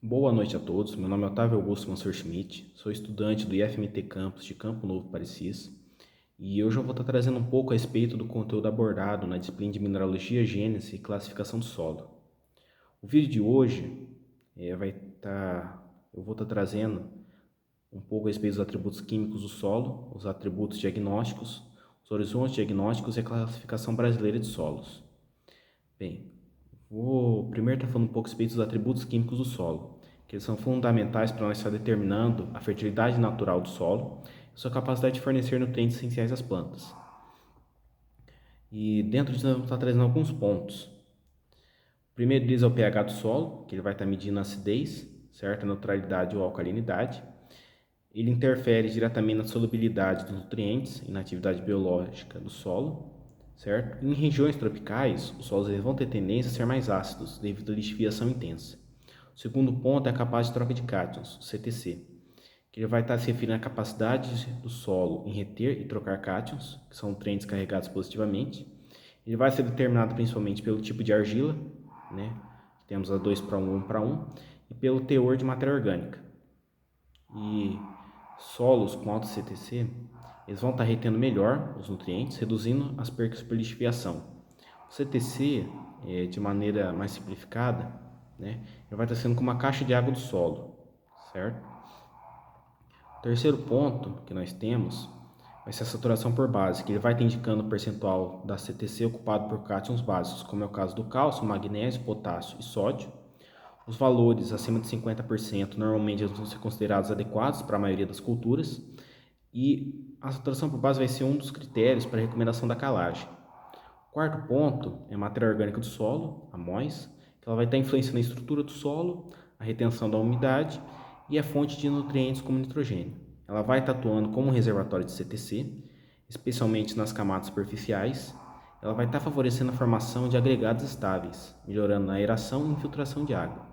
Boa noite a todos, meu nome é Otávio Augusto Mansur Schmidt, sou estudante do IFMT Campus de Campo Novo, Parecis, e hoje eu vou estar trazendo um pouco a respeito do conteúdo abordado na disciplina de Mineralogia, Gênese e Classificação do Solo. O vídeo de hoje eu vou estar trazendo um pouco a respeito dos atributos químicos do solo, os atributos diagnósticos, os horizontes diagnósticos e a classificação brasileira de solos. Bem, vou primeiro estar falando um pouco a respeito dos atributos químicos do solo, que eles são fundamentais para nós estar determinando a fertilidade natural do solo e sua capacidade de fornecer nutrientes essenciais às plantas. E dentro disso nós vamos estar trazendo alguns pontos. O primeiro deles é o pH do solo, que ele vai estar medindo a acidez, certo? A neutralidade ou alcalinidade. Ele interfere diretamente na solubilidade dos nutrientes e na atividade biológica do solo, certo? Em regiões tropicais, os solos vão ter tendência a ser mais ácidos devido à lixiviação intensa. O segundo ponto é a capacidade de troca de cátions, o CTC, que ele vai estar se referindo à capacidade do solo em reter e trocar cátions, que são nutrientes carregados positivamente. Ele vai ser determinado principalmente pelo tipo de argila, né? Temos a 2 para 1, 1 para 1, e pelo teor de matéria orgânica. E solos com alto CTC, eles vão estar retendo melhor os nutrientes, reduzindo as percas por lixiviação. O CTC, de maneira mais simplificada, né, ele vai estar sendo como uma caixa de água do solo, certo? O terceiro ponto que nós temos vai ser a saturação por base, que ele vai estar indicando o percentual da CTC ocupado por cátions básicos, como é o caso do cálcio, magnésio, potássio e sódio. Os valores acima de 50% normalmente vão ser considerados adequados para a maioria das culturas, e a saturação por base vai ser um dos critérios para a recomendação da calagem. O quarto ponto é a matéria orgânica do solo, a MOIS, que ela vai estar influenciando a estrutura do solo, a retenção da umidade e a fonte de nutrientes como nitrogênio. Ela vai estar atuando como um reservatório de CTC, especialmente nas camadas superficiais. Ela vai estar favorecendo a formação de agregados estáveis, melhorando a aeração e infiltração de água.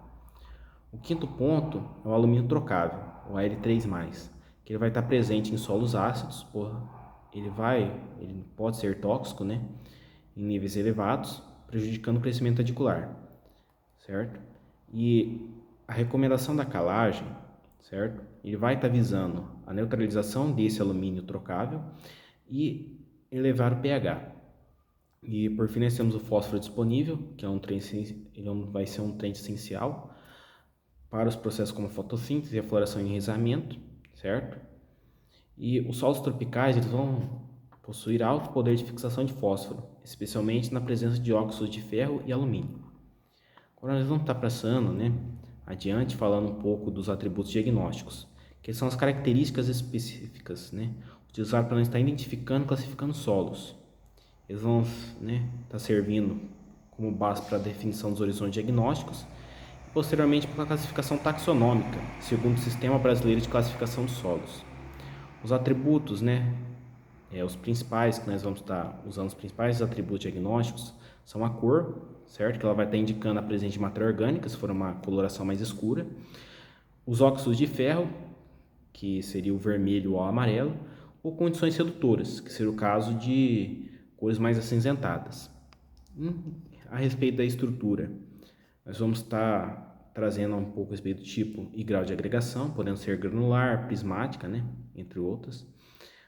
O quinto ponto é o alumínio trocável, o Al3+, que ele vai estar presente em solos ácidos, ele pode ser tóxico, né, em níveis elevados, prejudicando o crescimento radicular, certo? E a recomendação da calagem, certo? Ele vai estar visando a neutralização desse alumínio trocável e elevar o pH. E por fim nós temos o fósforo disponível, que é vai ser um nutriente essencial para os processos como fotossíntese, refloração e enraizamento, certo? E os solos tropicais eles vão possuir alto poder de fixação de fósforo, especialmente na presença de óxidos de ferro e alumínio. Agora nós vamos estar passando, adiante, falando um pouco dos atributos diagnósticos, que são as características específicas, utilizadas para nós estar identificando e classificando solos. Eles vão, estar servindo como base para a definição dos horizontes diagnósticos e posteriormente para a classificação taxonômica, segundo o Sistema Brasileiro de Classificação de Solos. Os atributos, os principais que nós vamos estar usando, os principais atributos diagnósticos são a cor, certo? Que ela vai estar indicando a presença de matéria orgânica, se for uma coloração mais escura. Os óxidos de ferro, que seria o vermelho ou o amarelo, ou condições redutoras, que seria o caso de cores mais acinzentadas. A respeito da estrutura, nós vamos estar trazendo um pouco a respeito do tipo e grau de agregação, podendo ser granular, prismática, entre outras.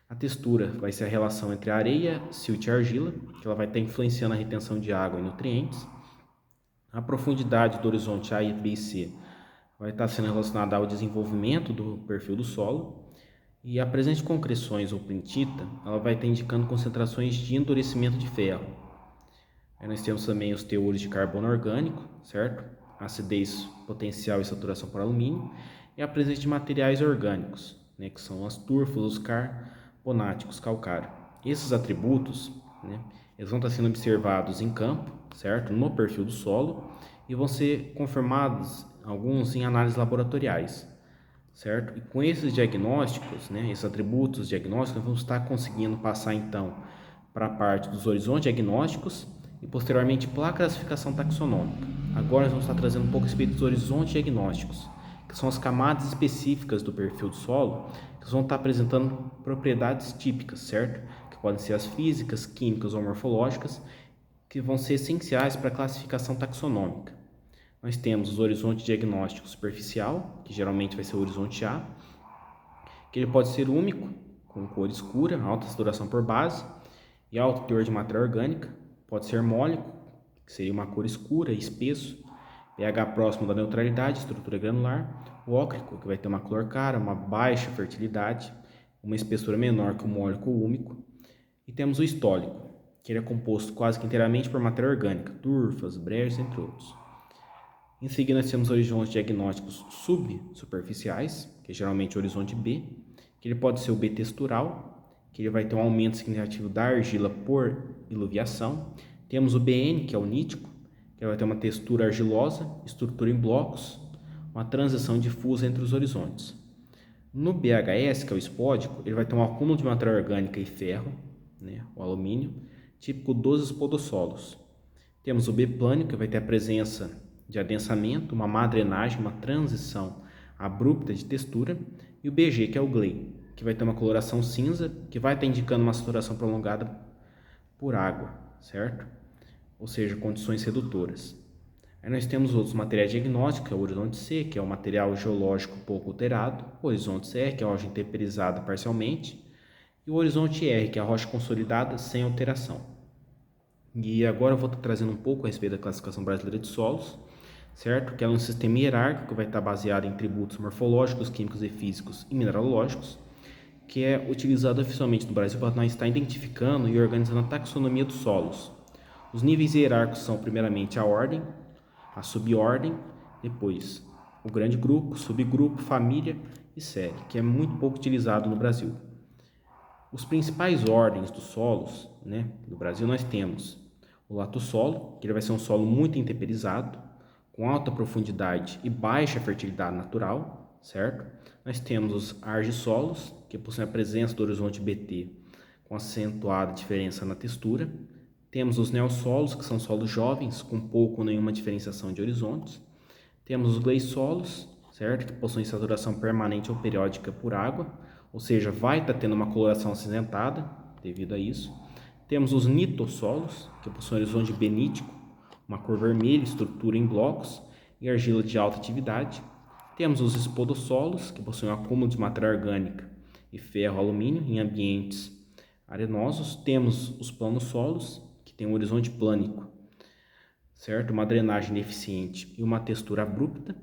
A textura vai ser a relação entre a areia, silt e argila, que ela vai estar influenciando a retenção de água e nutrientes. A profundidade do horizonte A, B e C vai estar sendo relacionada ao desenvolvimento do perfil do solo. E a presença de concreções ou plintita, ela vai estar indicando concentrações de endurecimento de ferro. Aí nós temos também os teores de carbono orgânico, certo? Acidez potencial e saturação por alumínio. E a presença de materiais orgânicos, que são as turfas, os carbonáticos, calcário. Esses atributos, eles vão estar sendo observados em campo, certo? No perfil do solo, e vão ser confirmados alguns em análises laboratoriais, certo? E com esses diagnósticos, esses atributos diagnósticos, nós vamos estar conseguindo passar então para a parte dos horizontes diagnósticos e posteriormente para a classificação taxonômica. Agora nós vamos estar trazendo um pouco a respeito dos horizontes diagnósticos, que são as camadas específicas do perfil do solo, que vão estar apresentando propriedades típicas, certo? Que podem ser as físicas, químicas ou morfológicas, que vão ser essenciais para a classificação taxonômica. Nós temos os horizontes diagnóstico superficial, que geralmente vai ser o horizonte A, que ele pode ser úmico, com cor escura, alta saturação por base e alto teor de matéria orgânica. Pode ser mólico, que seria uma cor escura, espesso, pH próximo da neutralidade, estrutura granular. O ócrico, que vai ter uma cor clara, uma baixa fertilidade, uma espessura menor que o mólico úmico. E temos o histólico, que ele é composto quase que inteiramente por matéria orgânica, turfas, brejos, entre outros. Em seguida, nós temos horizontes diagnósticos subsuperficiais, que é geralmente o horizonte B, que ele pode ser o B textural, que ele vai ter um aumento significativo da argila por iluviação. Temos o BN, que é o nítico, que vai ter uma textura argilosa, estrutura em blocos, uma transição difusa entre os horizontes. No BHS, que é o espódico, ele vai ter um acúmulo de matéria orgânica e ferro, né, o alumínio, típico dos espodossolos. Temos o B plânio, que vai ter a presença de adensamento, uma má drenagem, uma transição abrupta de textura, e o BG, que é o gley, que vai ter uma coloração cinza, que vai estar indicando uma saturação prolongada por água, certo? Ou seja, condições redutoras. Aí nós temos outros materiais diagnósticos, que é o horizonte C, que é o material geológico pouco alterado, o horizonte C, que é a rocha intemperizada parcialmente, e o horizonte R, que é a rocha consolidada sem alteração. E agora eu vou estar trazendo um pouco a respeito da classificação brasileira de solos, certo? Que é um sistema hierárquico que vai estar baseado em tributos morfológicos, químicos e físicos e mineralógicos, que é utilizado oficialmente no Brasil para nós estar identificando e organizando a taxonomia dos solos. Os níveis hierárquicos são primeiramente a ordem, a subordem, depois o grande grupo, subgrupo, família e série, que é muito pouco utilizado no Brasil. Os principais ordens dos solos, né, no Brasil nós temos o latossolo, que ele vai ser um solo muito intemperizado, com alta profundidade e baixa fertilidade natural, certo? Nós temos os argissolos, que possuem a presença do horizonte BT, com acentuada diferença na textura. Temos os neossolos, que são solos jovens, com pouco ou nenhuma diferenciação de horizontes. Temos os gleissolos, certo? Que possuem saturação permanente ou periódica por água, ou seja, vai estar tendo uma coloração acinzentada devido a isso. Temos os nitossolos, que possuem horizonte benítico, uma cor vermelha, estrutura em blocos e argila de alta atividade. Temos os espodossolos, que possuem um acúmulo de matéria orgânica e ferro, alumínio em ambientes arenosos. Temos os planossolos, que têm um horizonte plânico, certo? Uma drenagem deficiente e uma textura abrupta.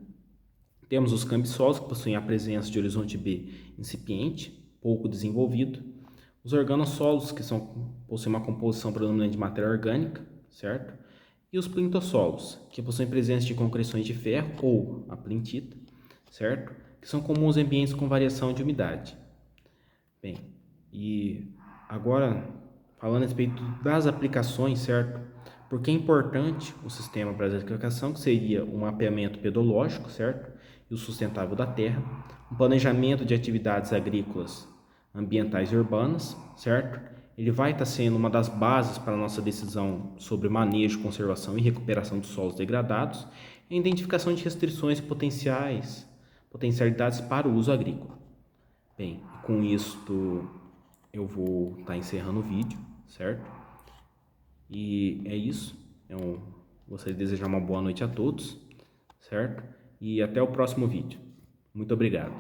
Temos os cambissolos, que possuem a presença de horizonte B incipiente, pouco desenvolvido. Os organossolos, que possuem uma composição predominante de matéria orgânica, certo? E os plintossolos, que possuem presença de concreções de ferro ou a plintita, certo? Que são comuns em ambientes com variação de umidade. Bem, e agora falando a respeito das aplicações, certo? Porque é importante o sistema brasileiro de classificação, que seria um mapeamento pedológico, certo? E o sustentável da terra, um planejamento de atividades agrícolas, ambientais e urbanas, certo? Ele vai estar sendo uma das bases para a nossa decisão sobre manejo, conservação e recuperação dos solos degradados e a identificação de restrições potencialidades para o uso agrícola. Bem, com isto eu vou estar encerrando o vídeo, certo? E é isso. Eu gostaria de desejar uma boa noite a todos, certo? E até o próximo vídeo. Muito obrigado.